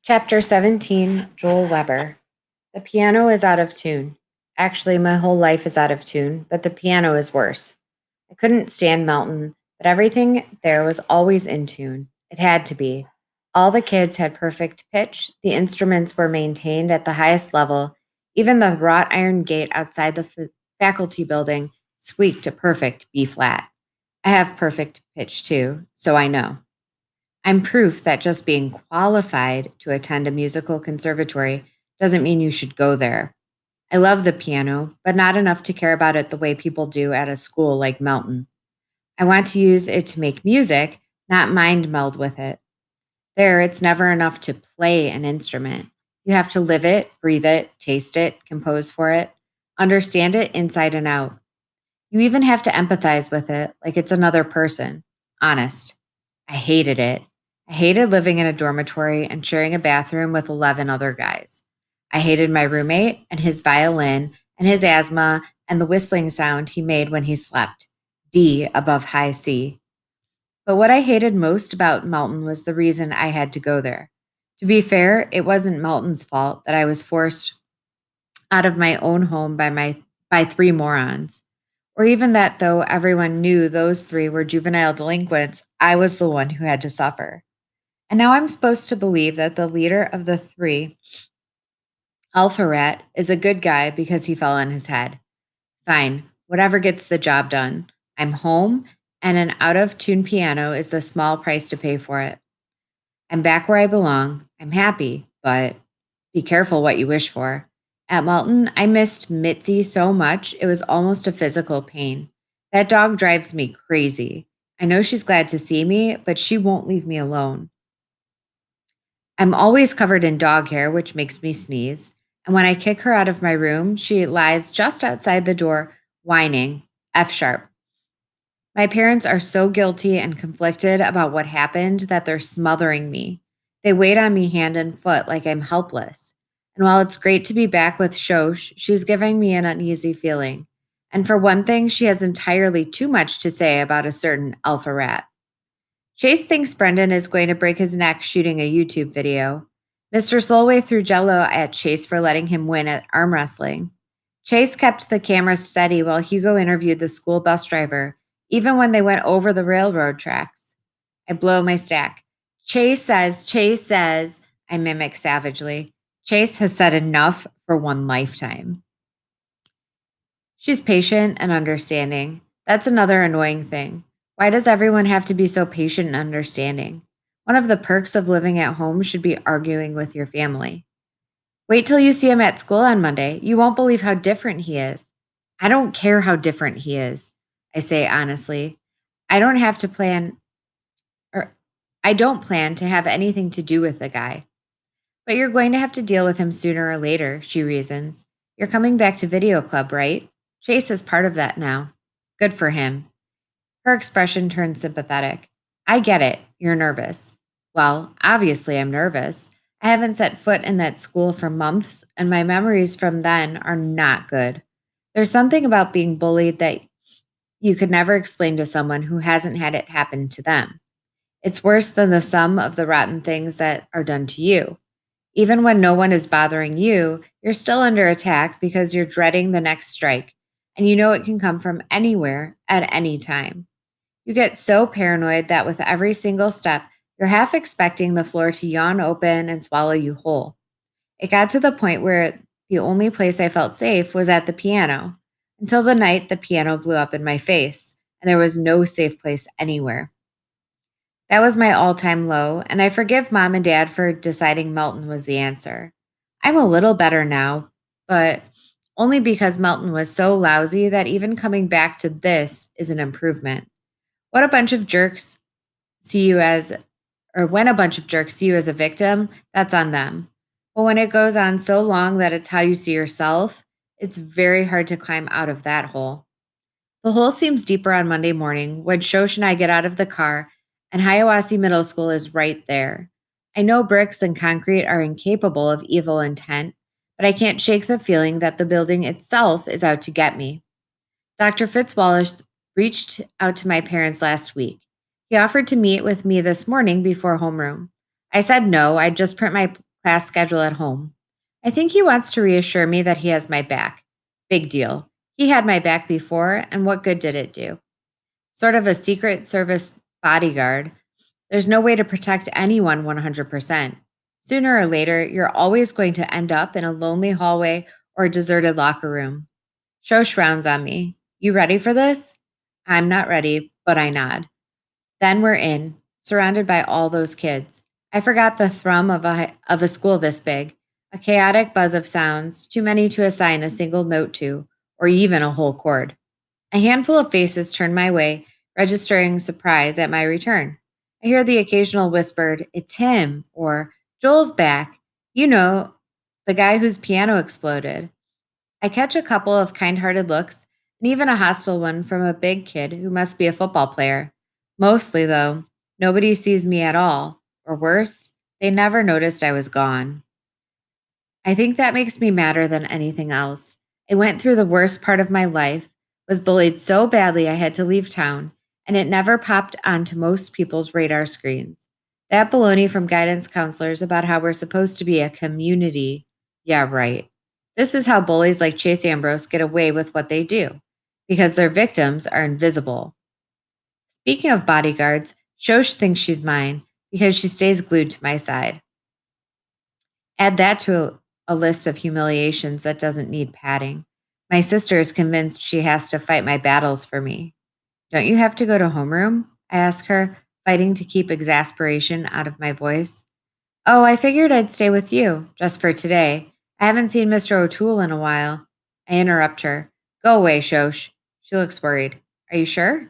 Chapter 17, Joel Weber. The piano is out of tune. Actually, my whole life is out of tune, but the piano is worse. I couldn't stand Melton, but everything there was always in tune. It had to be. All the kids had perfect pitch, the instruments were maintained at the highest level, even the wrought iron gate outside the faculty building squeaked a perfect B flat. I have perfect pitch too, so I know. I'm proof that just being qualified to attend a musical conservatory doesn't mean you should go there. I love the piano, but not enough to care about it the way people do at a school like Melton. I want to use it to make music, not mind meld with it. There, it's never enough to play an instrument. You have to live it, breathe it, taste it, compose for it, understand it inside and out. You even have to empathize with it like it's another person. Honest. I hated it. I hated living in a dormitory and sharing a bathroom with 11 other guys. I hated my roommate and his violin and his asthma and the whistling sound he made when he slept. D above high C. But what I hated most about Melton was the reason I had to go there. To be fair, it wasn't Melton's fault that I was forced out of my own home by three morons. Or even that, though everyone knew those three were juvenile delinquents, I was the one who had to suffer. And now I'm supposed to believe that the leader of the three, Alpha Rat, is a good guy because he fell on his head. Fine, whatever gets the job done. I'm home, and an out of tune piano is the small price to pay for it. I'm back where I belong. I'm happy, but be careful what you wish for. At Melton, I missed Mitzi so much, it was almost a physical pain. That dog drives me crazy. I know she's glad to see me, but she won't leave me alone. I'm always covered in dog hair, which makes me sneeze. And when I kick her out of my room, she lies just outside the door, whining, F sharp. My parents are so guilty and conflicted about what happened that they're smothering me. They wait on me hand and foot like I'm helpless. And while it's great to be back with Shosh, she's giving me an uneasy feeling. And for one thing, she has entirely too much to say about a certain alpha rat. Chase thinks Brendan is going to break his neck shooting a YouTube video. Mr. Solway threw jello at Chase for letting him win at arm wrestling. Chase kept the camera steady while Hugo interviewed the school bus driver, even when they went over the railroad tracks. I blow my stack. Chase says, I mimic savagely. Chase has said enough for one lifetime. She's patient and understanding. That's another annoying thing. Why does everyone have to be so patient and understanding? One of the perks of living at home should be arguing with your family. Wait till you see him at school on Monday. You won't believe how different he is. I don't care how different he is, I say honestly. I don't have to plan, or I don't plan to have anything to do with the guy. But you're going to have to deal with him sooner or later, she reasons. You're coming back to video club, right? Chase is part of that now. Good for him. Her expression turns sympathetic. I get it. You're nervous. Well, obviously, I'm nervous. I haven't set foot in that school for months, and my memories from then are not good. There's something about being bullied that you could never explain to someone who hasn't had it happen to them. It's worse than the sum of the rotten things that are done to you. Even when no one is bothering you, you're still under attack because you're dreading the next strike, and you know it can come from anywhere at any time. You get so paranoid that with every single step, you're half expecting the floor to yawn open and swallow you whole. It got to the point where the only place I felt safe was at the piano, until the night the piano blew up in my face, and there was no safe place anywhere. That was my all time low, and I forgive mom and dad for deciding Melton was the answer. I'm a little better now, but only because Melton was so lousy that even coming back to this is an improvement. What a bunch of jerks see you as, or when a bunch of jerks see you as a victim, that's on them. But when it goes on so long that it's how you see yourself, it's very hard to climb out of that hole. The hole seems deeper on Monday morning when Shosh and I get out of the car, and Hiawassee Middle School is right there. I know bricks and concrete are incapable of evil intent, but I can't shake the feeling that the building itself is out to get me. Dr. Fitzwallace reached out to my parents last week. He offered to meet with me this morning before homeroom. I said no, I'd just print my class schedule at home. I think he wants to reassure me that he has my back. Big deal. He had my back before, and what good did it do? Sort of a secret service bodyguard. There's no way to protect anyone 100%. Sooner or later, you're always going to end up in a lonely hallway or a deserted locker room. Shosh rounds on me. You ready for this? I'm not ready, but I nod. Then we're in, surrounded by all those kids. I forgot the thrum of a school this big, a chaotic buzz of sounds, too many to assign a single note to, or even a whole chord. A handful of faces turn my way, registering surprise at my return. I hear the occasional whispered, "It's him," or "Joel's back." You know, the guy whose piano exploded. I catch a couple of kind hearted looks, and even a hostile one from a big kid who must be a football player. Mostly, though, nobody sees me at all, or worse, they never noticed I was gone. I think that makes me madder than anything else. I went through the worst part of my life, was bullied so badly I had to leave town, and it never popped onto most people's radar screens. That baloney from guidance counselors about how we're supposed to be a community. Yeah, right. This is how bullies like Chase Ambrose get away with what they do, because their victims are invisible. Speaking of bodyguards, Shosh thinks she's mine because she stays glued to my side. Add that to a list of humiliations that doesn't need padding. My sister is convinced she has to fight my battles for me. Don't you have to go to homeroom? I ask her, fighting to keep exasperation out of my voice. Oh, I figured I'd stay with you, just for today. I haven't seen Mr. O'Toole in a while. I interrupt her. Go away, Shosh. She looks worried. Are you sure?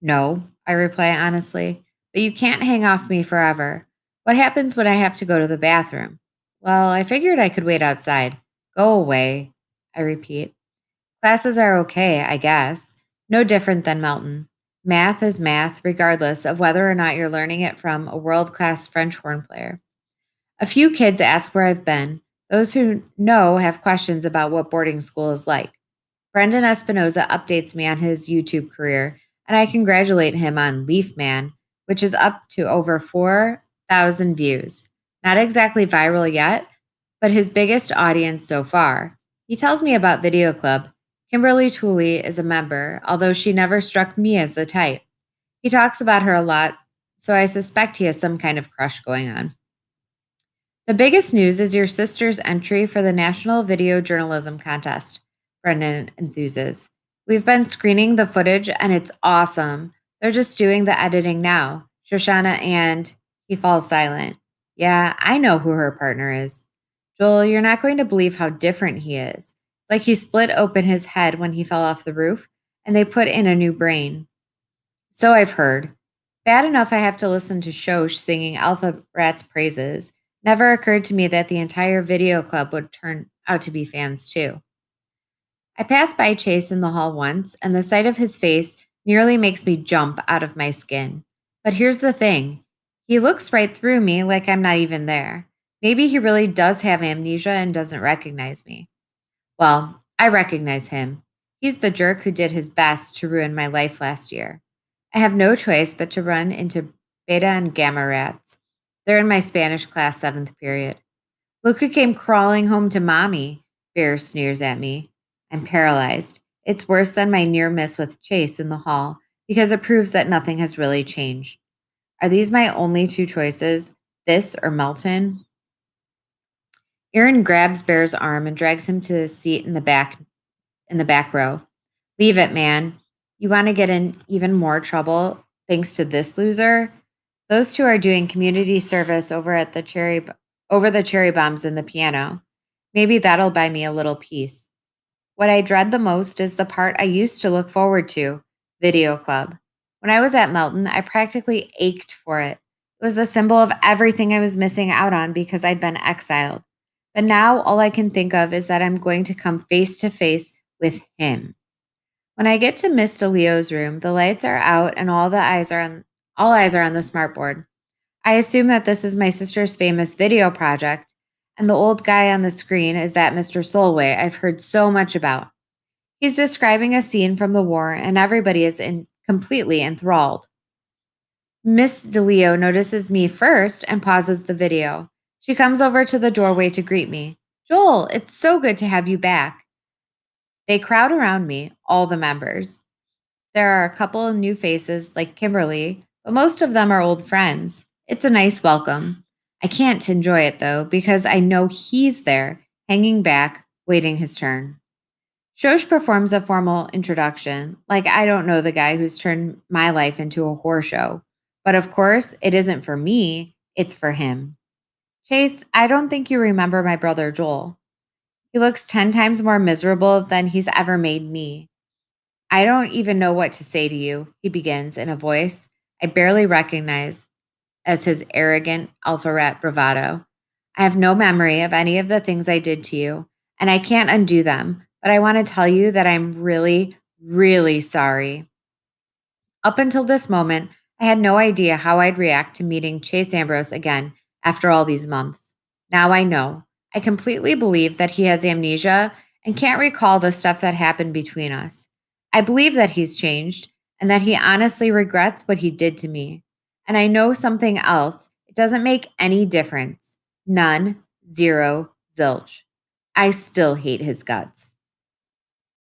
No, I reply honestly. But you can't hang off me forever. What happens when I have to go to the bathroom? Well, I figured I could wait outside. Go away, I repeat. Classes are okay, I guess. No different than Melton. Math is math, regardless of whether or not you're learning it from a world class French horn player. A few kids ask where I've been. Those who know have questions about what boarding school is like. Brendan Espinoza updates me on his YouTube career, and I congratulate him on Leaf Man, which is up to over 4,000 views. Not exactly viral yet, but his biggest audience so far. He tells me about Video Club. Kimberly Tooley is a member, although she never struck me as the type. He talks about her a lot, so I suspect he has some kind of crush going on. The biggest news is your sister's entry for the National Video Journalism Contest, Brendan enthuses. We've been screening the footage and it's awesome. They're just doing the editing now. Shoshana and he falls silent. Yeah, I know who her partner is. Joel, you're not going to believe how different he is. It's like he split open his head when he fell off the roof and they put in a new brain. So I've heard. Bad enough I have to listen to Shosh singing Alpha Rat's praises. Never occurred to me that the entire video club would turn out to be fans too. I passed by Chase in the hall once, and the sight of his face nearly makes me jump out of my skin. But here's the thing, he looks right through me like I'm not even there. Maybe he really does have amnesia and doesn't recognize me. Well, I recognize him. He's the jerk who did his best to ruin my life last year. I have no choice but to run into Beta and Gamma rats. They're in my Spanish class 7th period. Look who came crawling home to mommy, Bear sneers at me. I'm paralyzed. It's worse than my near miss with Chase in the hall because it proves that nothing has really changed. Are these my only two choices? This or Melton? Aaron grabs Bear's arm and drags him to his seat in the back row. Leave it, man. You want to get in even more trouble thanks to this loser? Those two are doing community service over the cherry bombs and the piano. Maybe that'll buy me a little peace. What I dread the most is the part I used to look forward to, video club. When I was at Melton, I practically ached for it. It was the symbol of everything I was missing out on because I'd been exiled. But now all I can think of is that I'm going to come face to face with him. When I get to Miss DeLeo's room, the lights are out and all eyes are on the smartboard. I assume that this is my sister's famous video project, and the old guy on the screen is that Mr. Solway I've heard so much about. He's describing a scene from the war, and everybody is completely enthralled. Miss DeLeo notices me first and pauses the video. She comes over to the doorway to greet me. Joel, it's so good to have you back. They crowd around me, all the members. There are a couple of new faces like Kimberly, but most of them are old friends. It's a nice welcome. I can't enjoy it though because I know he's there, hanging back, waiting his turn. Shosh performs a formal introduction, like I don't know the guy who's turned my life into a horror show. But of course, it isn't for me, it's for him. Chase, I don't think you remember my brother Joel. He looks 10 times more miserable than he's ever made me. I don't even know what to say to you, he begins in a voice I barely recognize as his arrogant alpha rat bravado. I have no memory of any of the things I did to you, and I can't undo them, but I want to tell you that I'm really, really sorry. Up until this moment, I had no idea how I'd react to meeting Chase Ambrose again after all these months. Now I know. I completely believe that he has amnesia and can't recall the stuff that happened between us. I believe that he's changed and that he honestly regrets what he did to me. And I know something else. It doesn't make any difference. None, zero, zilch. I still hate his guts.